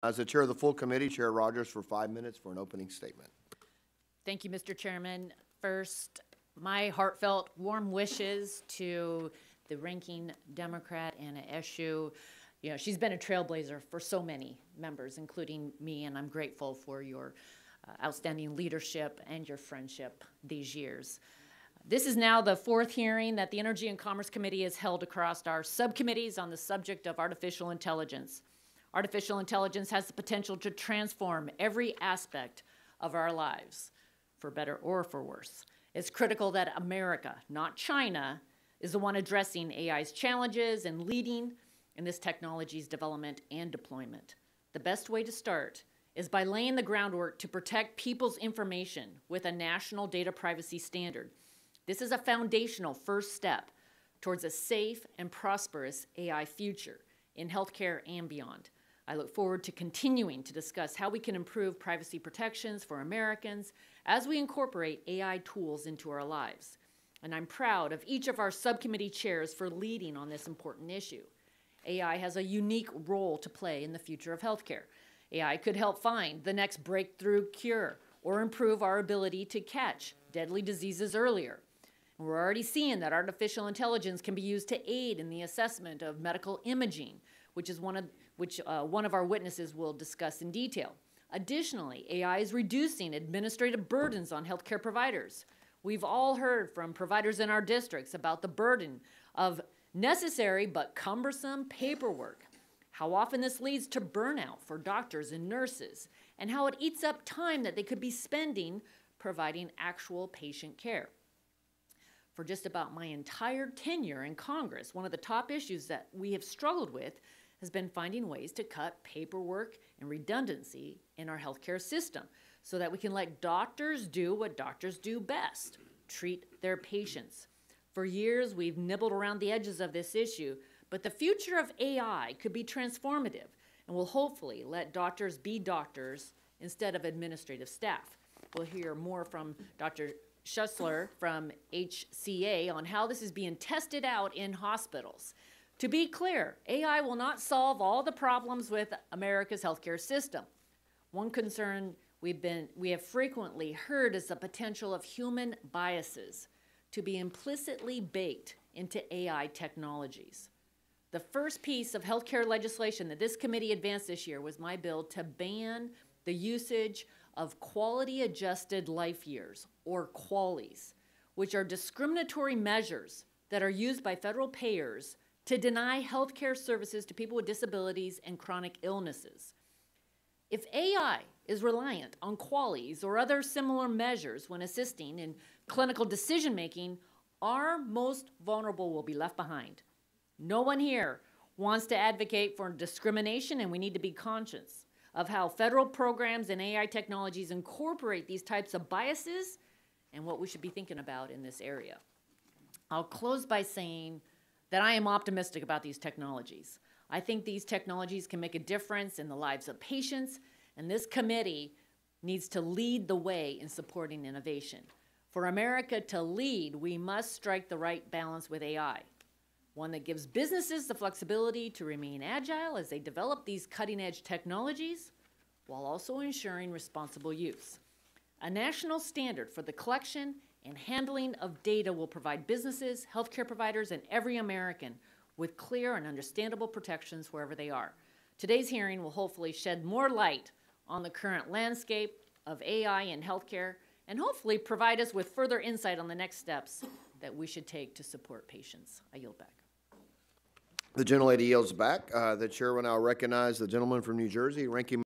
As the chair of the full committee, Chair Rodgers for 5 minutes for an opening statement. Thank you, Mr. Chairman. First, my heartfelt warm wishes to the ranking Democrat, Anna Eshoo. You know, she's been a trailblazer for so many members, including me, and I'm grateful for your outstanding leadership and your friendship these years. This is now the fourth hearing that the Energy and Commerce Committee has held across our subcommittees on the subject of artificial intelligence. Artificial intelligence has the potential to transform every aspect of our lives, for better or for worse. It's critical that America, not China, is the one addressing AI's challenges and leading in this technology's development and deployment. The best way to start is by laying the groundwork to protect people's information with a national data privacy standard. This is a foundational first step towards a safe and prosperous AI future in healthcare and beyond. I look forward to continuing to discuss how we can improve privacy protections for Americans as we incorporate AI tools into our lives. And I'm proud of each of our subcommittee chairs for leading on this important issue. AI has a unique role to play in the future of healthcare. AI could help find the next breakthrough cure or improve our ability to catch deadly diseases earlier. And we're already seeing that artificial intelligence can be used to aid in the assessment of medical imaging, which one of our witnesses will discuss in detail. Additionally, AI is reducing administrative burdens on healthcare providers. We've all heard from providers in our districts about the burden of necessary but cumbersome paperwork, how often this leads to burnout for doctors and nurses, and how it eats up time that they could be spending providing actual patient care. For just about my entire tenure in Congress, one of the top issues that we have struggled with has been finding ways to cut paperwork and redundancy in our healthcare system so that we can let doctors do what doctors do best, treat their patients. For years, we've nibbled around the edges of this issue, but the future of AI could be transformative and will hopefully let doctors be doctors instead of administrative staff. We'll hear more from Dr. Schussler from HCA on how this is being tested out in hospitals. To be clear, AI will not solve all the problems with America's healthcare system. One concern we have frequently heard is the potential of human biases to be implicitly baked into AI technologies. The first piece of healthcare legislation that this committee advanced this year was my bill to ban the usage of quality-adjusted life years, or QALYs, which are discriminatory measures that are used by federal payers to deny healthcare services to people with disabilities and chronic illnesses. If AI is reliant on QALYs or other similar measures when assisting in clinical decision-making, our most vulnerable will be left behind. No one here wants to advocate for discrimination, and we need to be conscious of how federal programs and AI technologies incorporate these types of biases and what we should be thinking about in this area. I'll close by saying that I am optimistic about these technologies. I think these technologies can make a difference in the lives of patients, and this committee needs to lead the way in supporting innovation. For America to lead, we must strike the right balance with AI, one that gives businesses the flexibility to remain agile as they develop these cutting-edge technologies while also ensuring responsible use. A national standard for the collection and handling of data will provide businesses, healthcare providers, and every American with clear and understandable protections wherever they are. Today's hearing will hopefully shed more light on the current landscape of AI in healthcare and hopefully provide us with further insight on the next steps that we should take to support patients. I yield back. The gentlelady yields back. The chair will now recognize the gentleman from New Jersey, Ranking